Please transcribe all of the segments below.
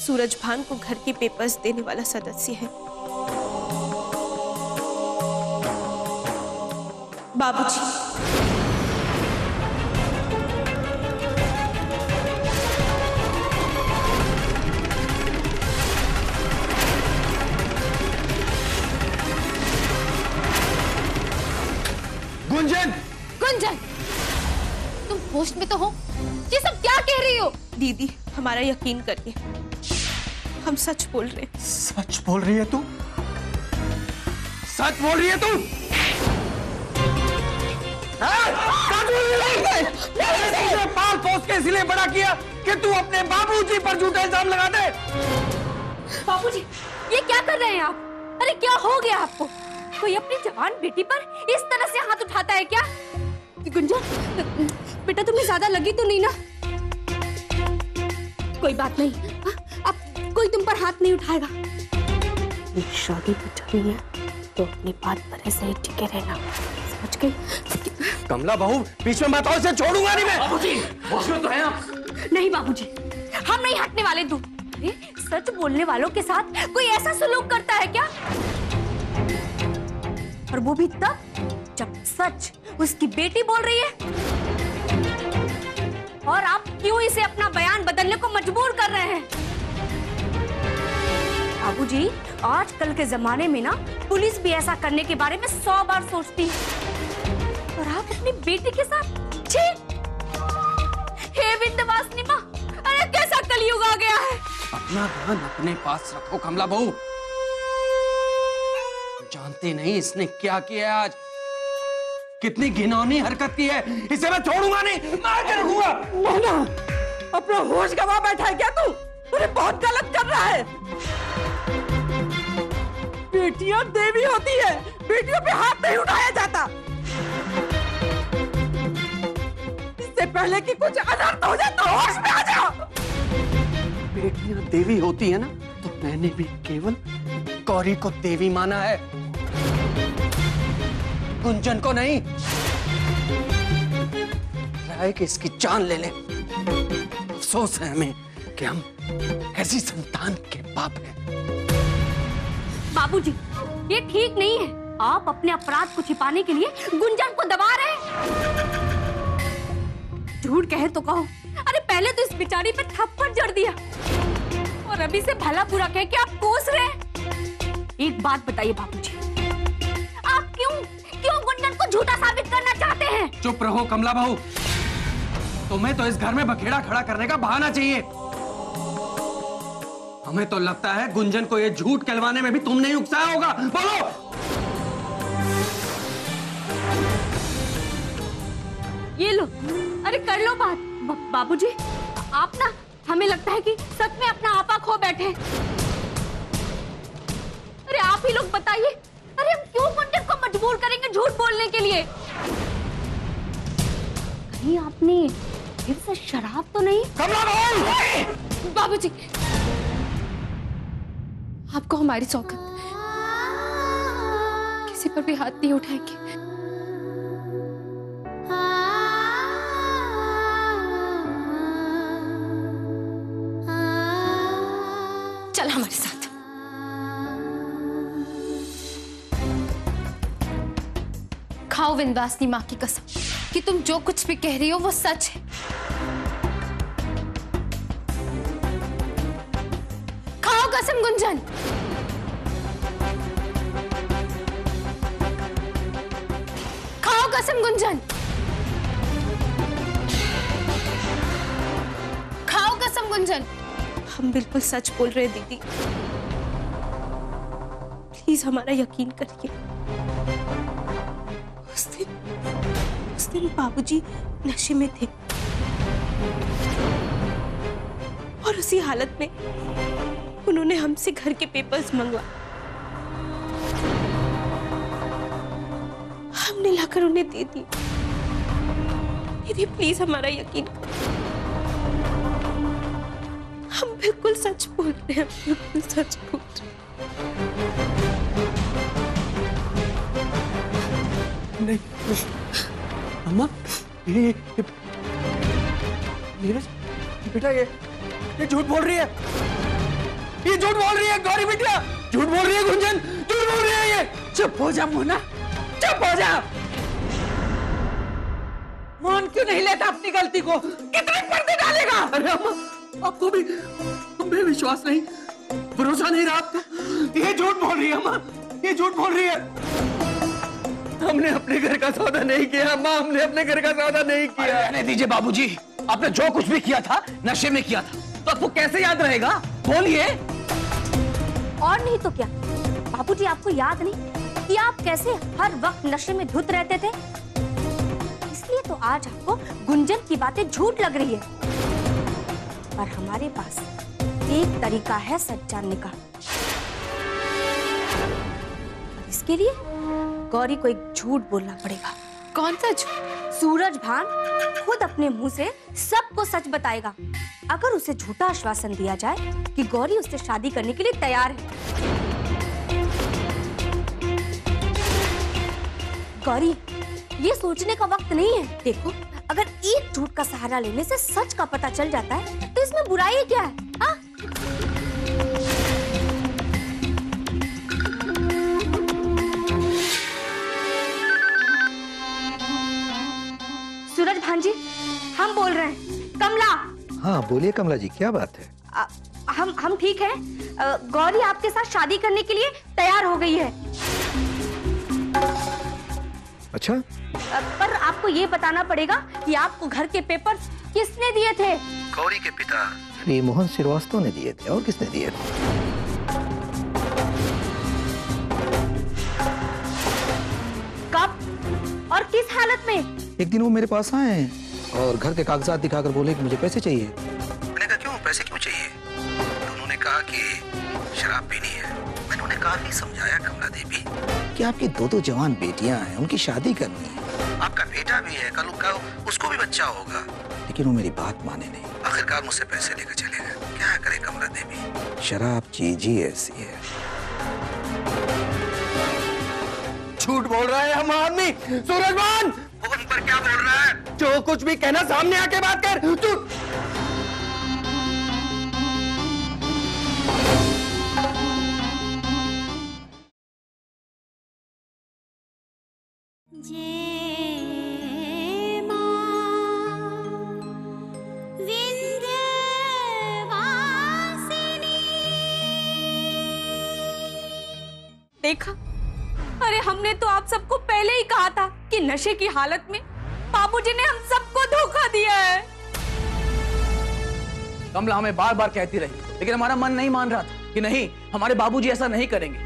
सूरजभान को घर के पेपर्स देने वाला सदस्य है। बाबूजी, गुंजन! गुंजन, तुम होश में तो हो? ये सब क्या कह रही हो? दीदी हमारा यकीन करिए, हम सच बोल रहे हैं। सच बोल रही है तू? सच बोल रही है तू? तुझे पाल पोस के इसलिए बड़ा किया कि तू अपने बाबूजी पर झूठा इल्जाम लगा दे। बाबूजी, ये क्या कर रहे हैं आप? अरे क्या हो गया आपको? कोई अपनी जवान बेटी पर इस तरह से हाथ उठाता है क्या? गुंजन, बेटा तुम्हें ज्यादा लगी तो नहीं ना? कोई बात नहीं, अब कोई तुम पर हाथ नहीं उठाएगा। शादी तो चली है तो अपनी बात पर ऐसे ही टिके रहना, समझ गई? कमला बहू, बीच में बताओ, इसे छोड़ूंगा नहीं मैं। बाबूजी, होश में तो हैं आप? नहीं बाबूजी, हम नहीं हटने वाले। तू सच बोलने वालों के साथ कोई ऐसा सलूक करता है क्या? और वो भी तब जब सच उसकी बेटी बोल रही है। और आप क्यों इसे अपना बयान बदलने को मजबूर कर रहे हैं? बाबूजी, आजकल के जमाने में ना पुलिस भी ऐसा करने के बारे में 100 बार सोचती है, और आप अपनी बेटी के साथ? छी! हे विंध्यवासिनी मां, अरे कैसा कलयुग आ गया है। अपना ध्यान अपने पास रखो कमला बहू। जानते नहीं इसने क्या किया आज, कितनी घिनौनी हरकत की है। इसे मैं छोड़ूंगा नहीं, मार के रखूंगा। मोहना, अपना होश गवा बैठा है क्या तू? अरे बहुत गलत कर रहा है। बेटियां देवी होती है, बेटियों पे हाथ नहीं उठाया जाता। इससे पहले कि कुछ अनर्थ हो जाए तो होश में आ जाओ। बेटियां देवी होती है ना, तो मैंने भी केवल गौरी को देवी माना है, गुंजन को नहीं। राय कि इसकी जान ले ले। अफसोस है हमें कि हम ऐसी संतान के बाप हैं। बाबूजी, ये ठीक नहीं है। आप अपने अपराध को छिपाने के लिए गुंजन को दबा रहे हैं। झूठ कहे तो कहो, अरे पहले तो इस बेचारी पे थप्पड़ जड़ दिया, और अभी से भला बुरा कह के आप कोस रहे हैं। एक बात बताइए बाबूजी, आप क्यों गुंजन को झूठा साबित करना चाहते हैं? चुप रहो कमला बहू, तुम्हें तो इस घर में बखेड़ा खड़ा करने का बहाना चाहिए। हमें तो लगता है गुंजन को ये झूठ कहलवाने में भी तुमने ही उकसाया होगा। बोलो। ये लो, अरे कर लो बात। बाबूजी, आप ना, हमें लगता है कि सच में अपना आपा खो बैठे। अरे आप ही लोग बताइए, अरे हम क्यों गुंजन को मजबूर करेंगे झूठ बोलने के लिए? कहीं आपने फिर से शराब तो नहीं? कमला बहू! बाबूजी, आपको हमारी सौगंध, किसी पर भी हाथ नहीं उठाएंगे। चल हमारे साथ। खाओ विंध्यवासिनी माँ की कसम कि तुम जो कुछ भी कह रही हो वो सच है। खाओ कसम गुंजन। खाओ कसम गुंजन। खाओ कसम गुंजन। हम बिल्कुल सच बोल रहे हैं दीदी, प्लीज हमारा यकीन करिए। उस दिन बाबूजी नशे में थे और उसी हालत में उन्होंने हमसे घर के पेपर्स मंगवा, हमने लाकर उन्हें दे दिए। दीदी प्लीज हमारा यकीन करिए, हम बिल्कुल सच बोल रहे हैं, बिल्कुल सच बोल रहे हैं। नहीं अम्मा, ये नीरज बेटा, ये झूठ बोल रही है। ये झूठ बोल रही है गौरी बिटिया, झूठ बोल रही है गुंजन, झूठ बोल रही है ये। चुप हो जा मोना, चुप हो जा। मान क्यों नहीं लेता अपनी गलती को? कितने पर्दे डालेगा? अरे अम्मा, आपको भी हम पे विश्वास नहीं, भरोसा नहीं रहा आपको। ये झूठ बोल रही है अम्मा, ये झूठ बोल रही है। हमने अपने घर का सौदा नहीं किया अम्मा, हमने अपने घर का सौदा नहीं किया। रहने दीजिए बाबूजी, आपने जो कुछ भी किया था नशे में किया था, तो आपको कैसे याद रहेगा? बोलिए। और नहीं तो क्या बाबूजी, आपको याद नहीं कि आप कैसे हर वक्त नशे में धुत रहते थे? इसलिए तो आज आपको गुंजन की बातें झूठ लग रही है। पर हमारे पास एक तरीका है सच जानने का। इसके लिए गौरी को एक झूठ बोलना पड़ेगा। कौन सा झूठ? सूरज भान खुद अपने मुंह से सबको सच बताएगा। अगर उसे झूठा आश्वासन दिया जाए कि गौरी उससे शादी करने के लिए तैयार है। गौरी, ये सोचने का वक्त नहीं है। देखो, अगर एक झूठ का सहारा लेने से सच का पता चल जाता है तो इसमें बुराई क्या है? हाँ? सूरज भान जी, हम बोल रहे हैं। कमला। हाँ बोलिए कमला जी, क्या बात है? हम ठीक हैं। गौरी आपके साथ शादी करने के लिए तैयार हो गई है। अच्छा, पर आपको ये बताना पड़ेगा कि आपको घर के पेपर किसने दिए थे? गौरी के पिता श्री मोहन श्रीवास्तव ने दिए थे। और किसने दिए थे? कब और किस हालत में? एक दिन वो मेरे पास आए और घर के कागजात दिखाकर बोले कि मुझे पैसे चाहिए। मैंने कहा क्यों, पैसे क्यों चाहिए? तो उन्होंने कहा कि शराब पीनी है। मैंने उन्हें काफी समझाया कमला देवी कि आपकी दो जवान बेटियां हैं, उनकी शादी करनी है। आपका बेटा भी है, कल का उसको भी बच्चा होगा। लेकिन वो मेरी बात माने नहीं। आखिरकार मुझसे पैसे लेकर चले गए। क्या करे कमला देवी, शराब चीज ही ऐसी है। झूठ बोल रहा है हम आदमी। सूरजभान, फोन पर क्या बोल रहा है? जो कुछ भी कहना सामने आके बात कर। तू देखा, अरे हमने तो आप सबको पहले ही कहा था कि नशे की हालत में बाबूजी ने हम सबको धोखा दिया है। कमला हमें बार बार कहती रही, लेकिन हमारा मन नहीं मान रहा था कि नहीं, हमारे बाबूजी ऐसा नहीं करेंगे।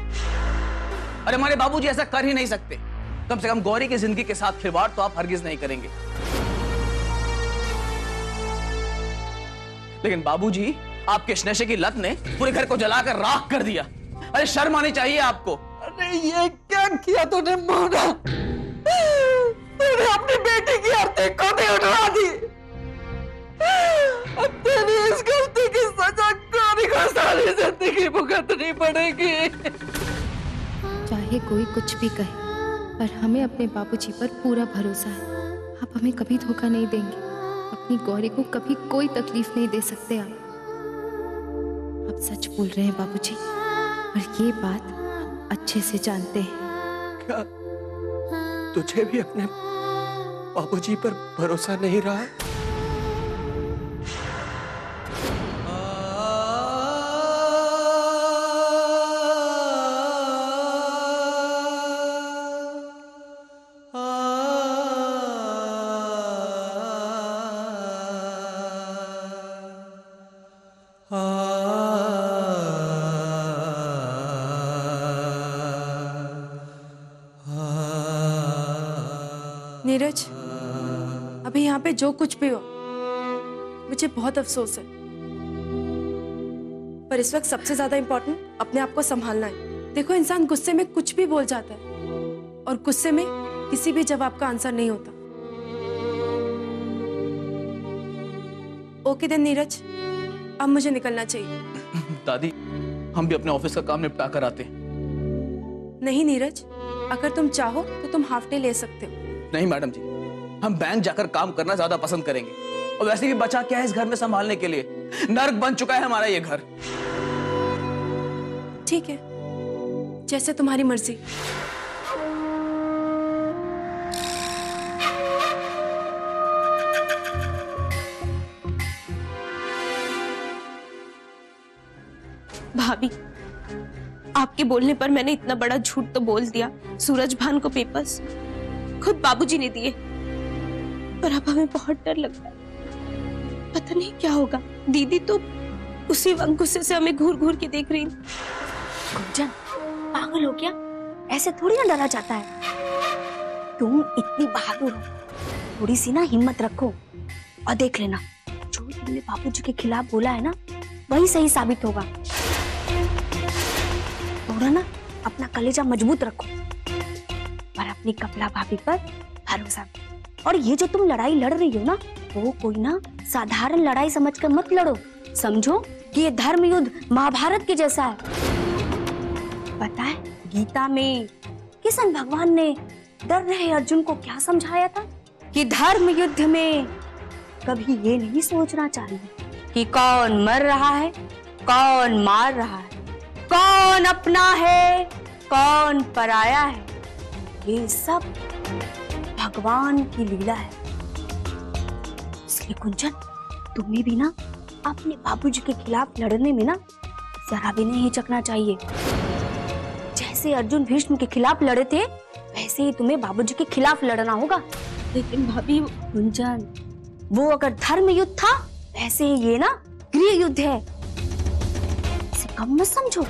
अरे हमारे बाबूजी ऐसा कर ही नहीं सकते। कम से कम गौरी की जिंदगी के साथ खिलवाड़ तो आप हरगिज नहीं करेंगे। लेकिन बाबूजी, आपके इस नशे की लत ने पूरे घर को जलाकर राख कर दिया। अरे शर्म आनी चाहिए आपको। अरे ये क्या किया तूने मोना? तूने अपनी बेटी की आरती कभी उठा दी। अब तेरी इस गलती की सजा गौरी को सारी जिंदगी भुगतनी पड़ेगी। चाहे कोई कुछ भी कहे, पर हमें अपने बाबूजी पर पूरा भरोसा है। आप हमें कभी धोखा नहीं देंगे। अपनी गौरी को कभी कोई तकलीफ नहीं दे सकते आप सच बोल रहे हैं बाबूजी, और ये बात अच्छे से जानते हैं। क्या तुझे भी अपने बाबूजी पर भरोसा नहीं रहा? नीरज, अभी यहाँ पे जो कुछ भी हो, मुझे बहुत अफसोस है, पर इस वक्त सबसे ज्यादा इम्पोर्टेंट अपने आप को संभालना है। देखो, इंसान गुस्से में कुछ भी बोल जाता है और गुस्से में किसी भी जवाब का आंसर नहीं होता। ओके देन नीरज, अब मुझे निकलना चाहिए। दादी, हम भी अपने ऑफिस का काम निपटा कर आते हैं। नहीं नीरज, अगर तुम चाहो तो तुम हाफ डे ले सकते हो। नहीं मैडम जी, हम बैंक जाकर काम करना ज्यादा पसंद करेंगे, और वैसे भी बचा क्या है इस घर में संभालने के लिए। नर्क बन चुका है हमारा ये घर। ठीक है, जैसे तुम्हारी मर्जी। भाभी, आपके बोलने पर मैंने इतना बड़ा झूठ तो बोल दिया। सूरज भान को पेपर्स खुद बाबूजी ने दिए, पर अब हमें बहुत डर लगता है। पता नहीं क्या होगा। दीदी तो उसी वक्त गुस्से से हमें घूर घूर के देख रही। गुंजन, पागल हो क्या? ऐसे थोड़ी ना डरा जाता है। तुम इतनी बहादुर हो, थोड़ी सी ना हिम्मत रखो और देख लेना, जो तुमने बाबूजी के खिलाफ बोला है ना, वही सही साबित होगा। थोड़ा ना अपना कलेजा मजबूत रखो और अपनी कमला भाभी पर भरोसा। और ये जो तुम लड़ाई लड़ रही हो ना, वो कोई ना साधारण लड़ाई समझकर मत लड़ो। समझो कि ये धर्म युद्ध महाभारत के जैसा है। पता है गीता में कृष्ण भगवान ने डर रहे अर्जुन को क्या समझाया था? कि धर्म युद्ध में कभी ये नहीं सोचना चाहिए कि कौन मर रहा है, कौन मार रहा है, कौन अपना है, कौन पराया है। ये सब भगवान की लीला है। इसलिए कुंजन, तुम्हें भी ना अपने बाबूजी के खिलाफ लड़ने में ना जरा भी नहीं हिचकना चाहिए। जैसे अर्जुन भीष्म के खिलाफ लड़े थे, वैसे ही तुम्हें बाबूजी के खिलाफ लड़ना होगा। लेकिन भाभी, कुंजन, वो अगर धर्म युद्ध था, वैसे ही ये ना गृह युद्ध है। इसे कम मत समझो।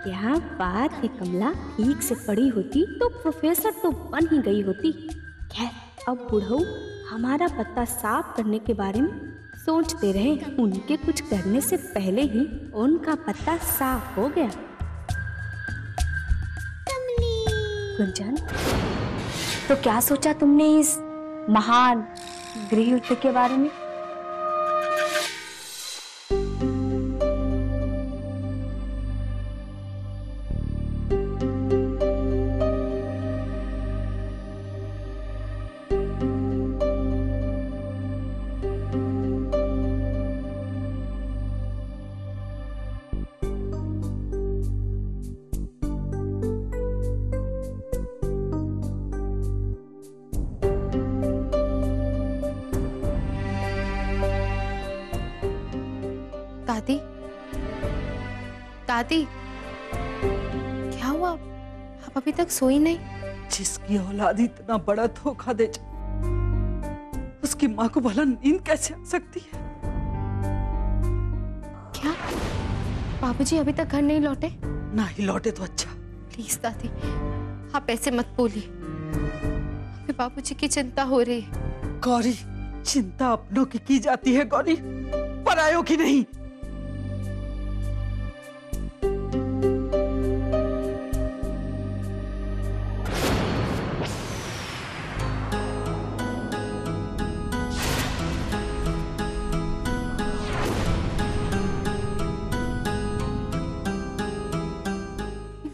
क्या बात है कमला, ठीक से पढ़ी होती तो प्रोफेसर तो बन ही गई होती। खैर, अब बुढ़ऊ हमारा पत्ता साफ करने के बारे में सोचते रहे। उनके कुछ करने से पहले ही उनका पत्ता साफ हो गया। गुंजन, तो क्या सोचा तुमने इस महान गृह युद्ध के बारे में? दादी, दादी, क्या हुआ? आप अभी तक सोई नहीं? जिसकी औलाद इतना बड़ा धोखा दे जाए, उसकी माँ को भला नींद कैसे आ सकती है? क्या बाबूजी अभी तक घर नहीं लौटे? ना ही लौटे तो अच्छा। प्लीज दादी, आप ऐसे मत बोलिए। हमें बाबूजी की चिंता हो रही है। गौरी, चिंता अपनों की जाती है गौरी, परायों की नहीं।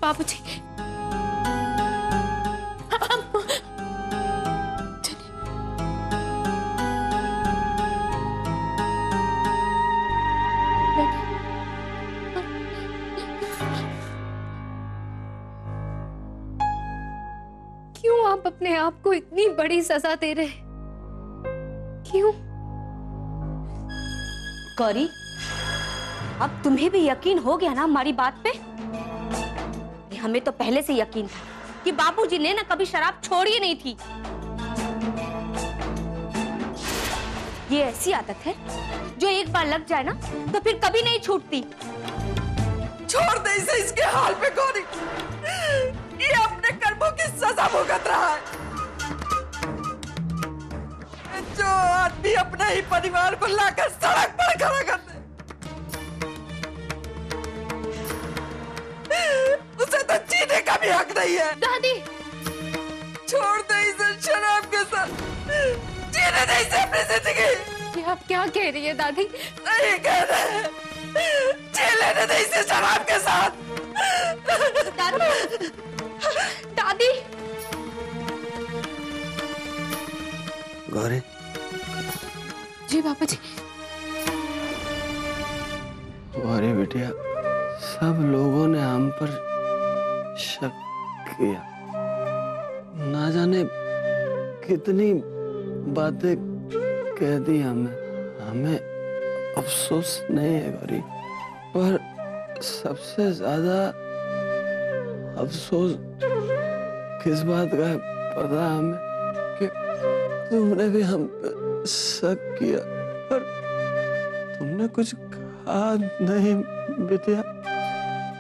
बाबूजी, क्यों आप अपने आप को इतनी बड़ी सजा दे रहे हैं? क्यों? गौरी, अब तुम्हें भी यकीन हो गया ना हमारी बात पे? हमें तो पहले से यकीन था कि बाबूजी ने ना कभी शराब छोड़ी ही नहीं थी। ये ऐसी आदत है जो एक बार लग जाए ना तो फिर कभी नहीं छूटती। छोड़ दे इसे इसके हाल पे गौरी, ये अपने कर्मों की सजा भुगत रहा है। जो आदमी अपने ही परिवार को लाकर सड़क पर खड़ा कर दे, उसे तो जीने का भी हक नहीं है। दादी, छोड़ दे इसे शराब के साथ, जीने दे इसे अपनी जिंदगी। ये आप क्या कह रही है दादी? नहीं कह रहे, जी लेने दे इसे शराब के साथ। दादी, दादी, गौरी, जी बाबूजी। अरे बेटिया, सब लोगों ने हम पर शक किया, ना जाने कितनी बातें कह दी हमें अफसोस नहीं है गौरी, पर सबसे ज्यादा अफसोस किस बात का है पता हमें, कि तुमने भी हम पे शक किया पर तुमने कुछ कहा नहीं बिटिया,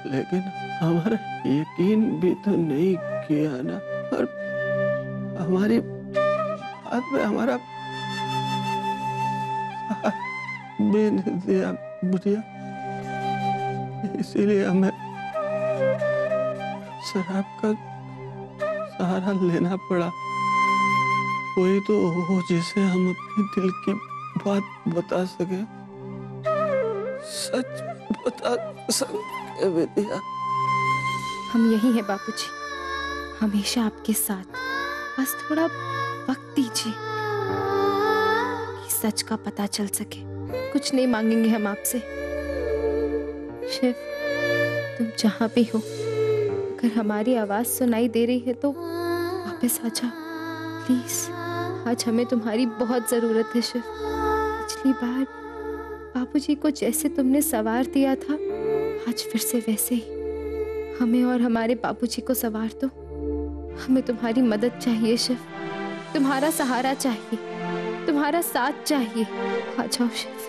लेकिन हमारा यकीन भी तो नहीं किया ना, और हमारी बात पे हमारा भी नहीं दिया बिटिया, इसीलिए हमें शराब का सहारा लेना पड़ा। कोई तो हो जिसे हम अपने दिल की बात बता सके, सच बता सके बेटिया। हम यही हैं बाबूजी, हमेशा आपके साथ, बस थोड़ा वक्त दीजिए कि सच का पता चल सके। कुछ नहीं मांगेंगे हम आपसे। शिव, तुम जहां भी हो, अगर हमारी आवाज सुनाई दे रही है तो वापस आ जाओ प्लीज। आज हमें तुम्हारी बहुत जरूरत है शिव। पिछली बार बाबूजी को जैसे तुमने सवार दिया था, आज फिर से वैसे ही हमें और हमारे बाबूजी को सवार दो। हमें तुम्हारी मदद चाहिए शिव, तुम्हारा सहारा चाहिए, तुम्हारा साथ चाहिए। आ जाओ शिव।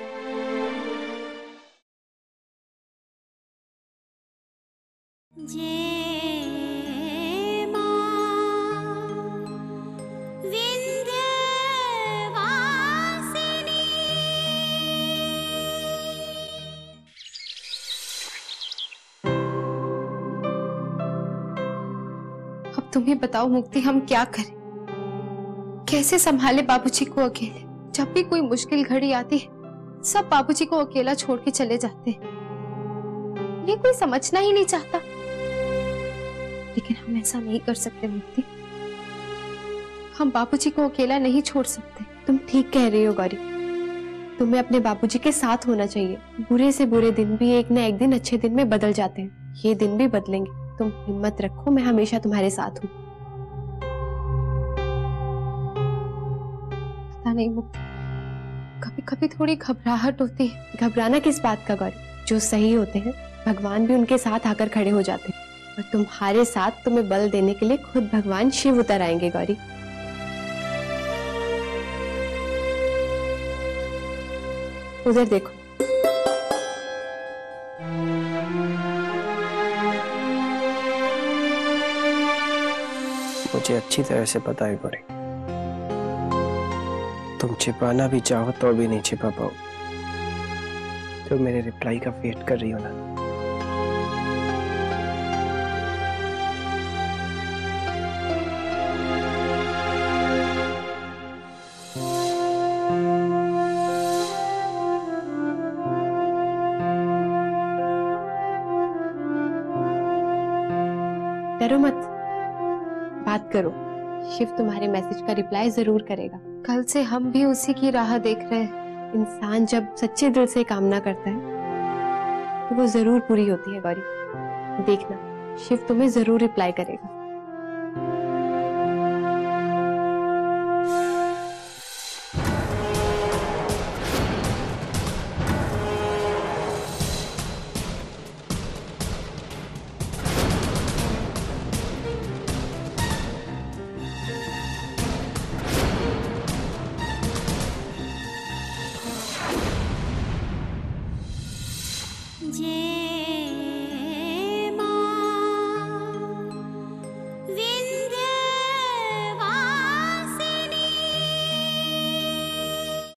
अब तुम्हें बताओ मुक्ति, हम क्या करें? कैसे संभाले बाबूजी को अकेले? जब भी कोई मुश्किल घड़ी आती है, सब बाबूजी को अकेला छोड़ के चले जाते हैं। ये कोई समझना ही नहीं चाहता। लेकिन हम ऐसा नहीं कर सकते मुक्ति, हम बाबूजी को अकेला नहीं छोड़ सकते। तुम ठीक कह रही हो गौरी, तुम्हें अपने बाबूजी के साथ होना चाहिए। बुरे से बुरे दिन भी एक न एक दिन अच्छे दिन में बदल जाते हैं, ये दिन भी बदलेंगे। तुम हिम्मत रखो, मैं हमेशा तुम्हारे साथ हूँ। पता नहीं मुक्ति, कभी कभी थोड़ी घबराहट होती है। घबराना किस बात का गौरी? जो सही होते हैं भगवान भी उनके साथ आकर खड़े हो जाते हैं, और तुम्हारे साथ तुम्हें बल देने के लिए खुद भगवान शिव उतर आएंगे गौरी। उधर देखो। मुझे अच्छी तरह से पता है गौरी, तुम छिपाना भी चाहो तो भी नहीं छिपा पाओ। तो मेरे रिप्लाई का वेट कर रही हो ना? डरो मत, बात करो। शिव तुम्हारे मैसेज का रिप्लाई जरूर करेगा। कल से हम भी उसी की राह देख रहे हैं। इंसान जब सच्चे दिल से कामना करता है तो वो जरूर पूरी होती है गौरी। देखना, शिव तुम्हें जरूर रिप्लाई करेगा। जे